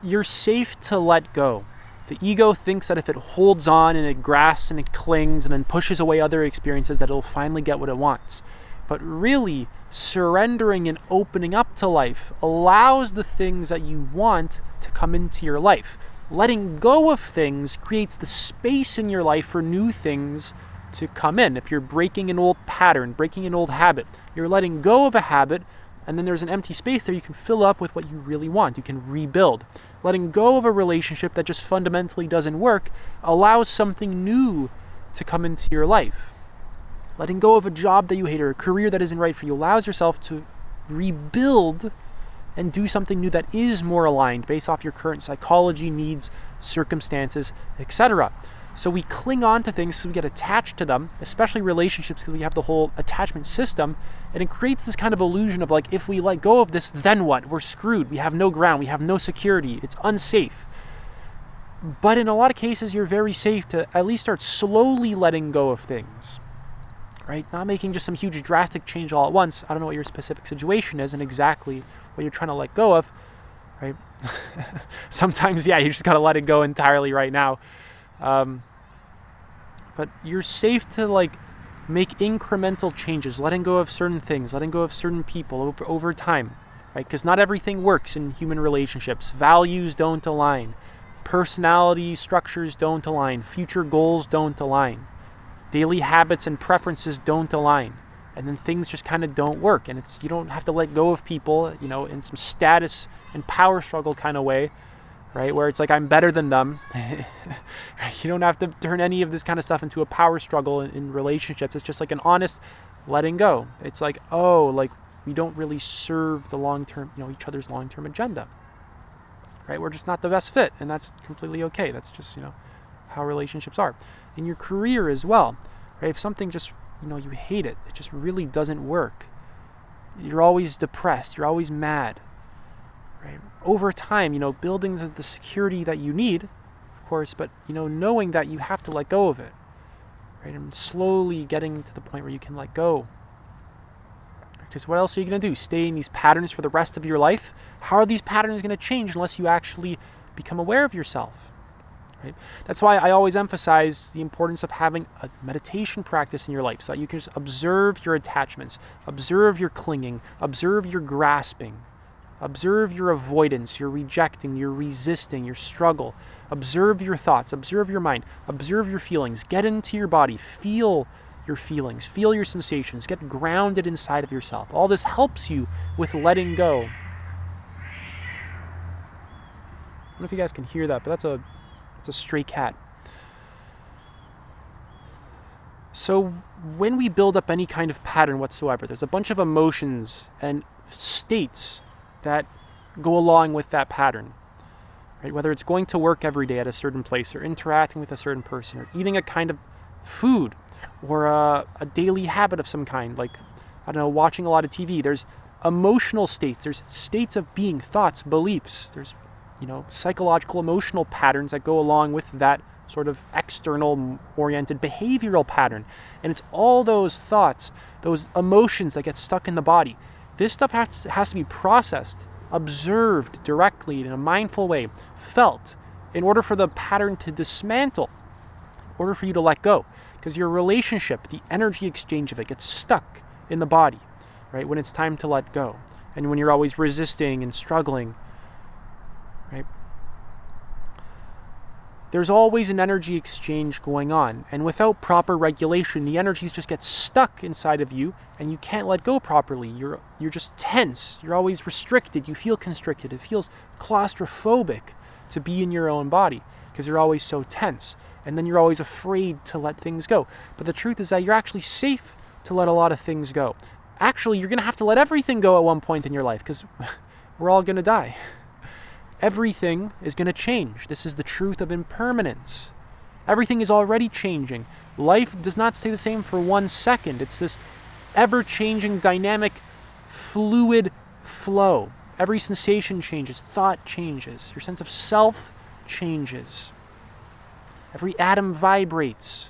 You're safe to let go. The ego thinks that if it holds on and it grasps and it clings and then pushes away other experiences, that it'll finally get what it wants. But really, surrendering and opening up to life allows the things that you want to come into your life. Letting go of things creates the space in your life for new things to come in. If you're breaking an old pattern, breaking an old habit, you're letting go of a habit, and then there's an empty space there you can fill up with what you really want. You can rebuild. Letting go of a relationship that just fundamentally doesn't work allows something new to come into your life. Letting go of a job that you hate or a career that isn't right for you allows yourself to rebuild and do something new that is more aligned based off your current psychology, needs, circumstances, etc. So we cling on to things because we get attached to them, especially relationships, because we have the whole attachment system, and it creates this kind of illusion of like, if we let go of this, then what? We're screwed. We have no ground. We have no security. It's unsafe. But in a lot of cases, you're very safe to at least start slowly letting go of things, right? Not making just some huge drastic change all at once. I don't know what your specific situation is and exactly what you're trying to let go of, right? Sometimes, yeah, you just got to let it go entirely right now. But you're safe to like make incremental changes, letting go of certain things, letting go of certain people over time, right? Because not everything works in human relationships. Values don't align. Personality structures don't align. Future goals don't align. Daily habits and preferences don't align. And then things just kind of don't work. And you don't have to let go of people, in some status and power struggle kind of way, right? Where it's like, I'm better than them. You don't have to turn any of this kind of stuff into a power struggle in relationships. It's just like an honest letting go. It's like, we don't really serve the long-term, each other's long-term agenda, right? We're just not the best fit, and that's completely okay. That's just, how relationships are. In your career as well, right? If something just, you hate it, it just really doesn't work. You're always depressed. You're always mad. Right? Over time, building the security that you need, of course, but, knowing that you have to let go of it, right? And slowly getting to the point where you can let go. Because what else are you going to do? Stay in these patterns for the rest of your life? How are these patterns going to change unless you actually become aware of yourself? Right? That's why I always emphasize the importance of having a meditation practice in your life so that you can just observe your attachments, observe your clinging, observe your grasping. Observe your avoidance, your rejecting, your resisting, your struggle. Observe your thoughts, observe your mind, observe your feelings. Get into your body, feel your feelings, feel your sensations, get grounded inside of yourself. All this helps you with letting go. I don't know if you guys can hear that, but that's a stray cat. So when we build up any kind of pattern whatsoever, there's a bunch of emotions and states that go along with that pattern, right? Whether it's going to work every day at a certain place or interacting with a certain person or eating a kind of food or a daily habit of some kind, like, watching a lot of TV. There's emotional states. There's states of being, thoughts, beliefs. There's, psychological, emotional patterns that go along with that sort of external oriented behavioral pattern. And it's all those thoughts, those emotions that get stuck in the body. This stuff has to be processed, observed directly in a mindful way, felt, in order for the pattern to dismantle, in order for you to let go. Because your relationship, the energy exchange of it, gets stuck in the body, right, when it's time to let go. And when you're always resisting and struggling, right? There's always an energy exchange going on. And without proper regulation, the energies just get stuck inside of you and you can't let go properly. You're just tense. You're always restricted. You feel constricted. It feels claustrophobic to be in your own body because you're always so tense. And then you're always afraid to let things go. But the truth is that you're actually safe to let a lot of things go. Actually, you're going to have to let everything go at one point in your life because we're all going to die. Everything is going to change. This is the truth of impermanence. Everything is already changing. Life does not stay the same for 1 second. It's this ever-changing, dynamic, fluid flow. Every sensation changes. Thought changes. Your sense of self changes. Every atom vibrates.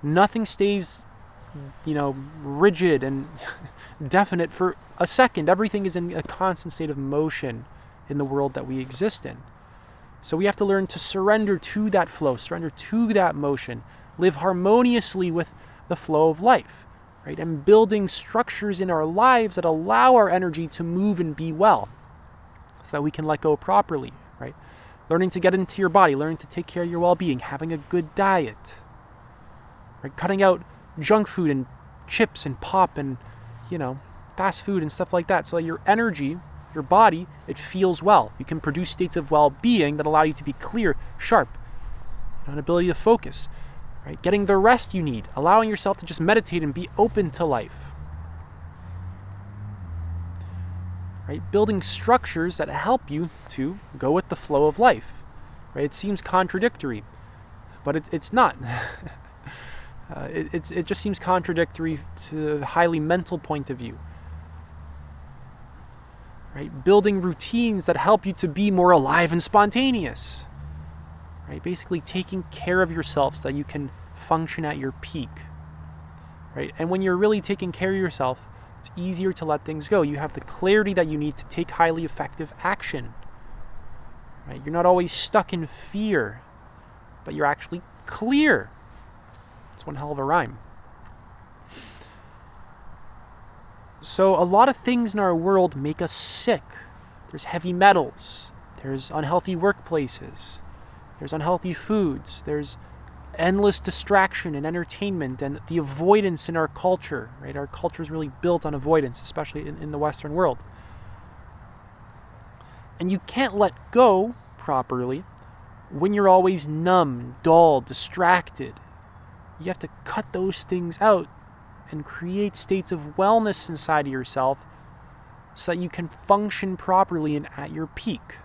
Nothing stays, rigid and definite for a second. Everything is in a constant state of motion in the world that we exist in. So we have to learn to surrender to that flow, surrender to that motion, live harmoniously with the flow of life, right? And building structures in our lives that allow our energy to move and be well so that we can let go properly, right? Learning to get into your body, learning to take care of your well-being, having a good diet, right? Cutting out junk food and chips and pop and, fast food and stuff like that so that your energy, your body, it feels well. You can produce states of well-being that allow you to be clear, sharp, an ability to focus, right? Getting the rest you need, allowing yourself to just meditate and be open to life, right? Building structures that help you to go with the flow of life, right? It seems contradictory, but it's not. It just seems contradictory to a highly mental point of view. Right? Building routines that help you to be more alive and spontaneous. Right? Basically taking care of yourself so that you can function at your peak. Right? And when you're really taking care of yourself, it's easier to let things go. You have the clarity that you need to take highly effective action. Right? You're not always stuck in fear, but you're actually clear. It's one hell of a rhyme. So a lot of things in our world make us sick. There's heavy metals, there's unhealthy workplaces, there's unhealthy foods, there's endless distraction and entertainment and the avoidance in our culture, right? Our culture is really built on avoidance, especially in the Western world. And you can't let go properly when you're always numb, dull, distracted. You have to cut those things out and create states of wellness inside of yourself so that you can function properly and at your peak.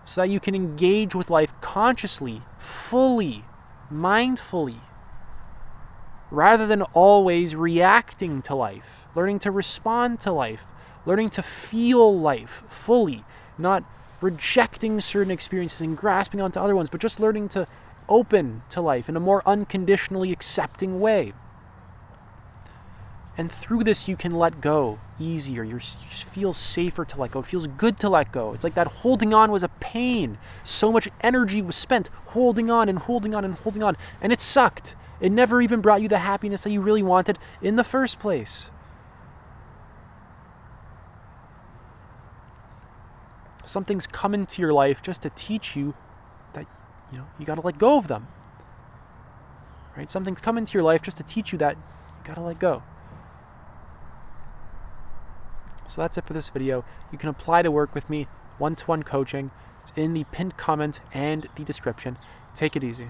So that you can engage with life consciously, fully, mindfully, rather than always reacting to life, learning to respond to life, learning to feel life fully, not rejecting certain experiences and grasping onto other ones, but just learning to open to life in a more unconditionally accepting way. And through this, you can let go easier. You just feel safer to let go. It feels good to let go. It's like that holding on was a pain. So much energy was spent holding on and holding on and holding on. And it sucked. It never even brought you the happiness that you really wanted in the first place. Something's come into your life just to teach you that, you got to let go of them. Right? Something's come into your life just to teach you that you got to let go. So that's it for this video. You can apply to work with me, one-to-one coaching. It's in the pinned comment and the description. Take it easy.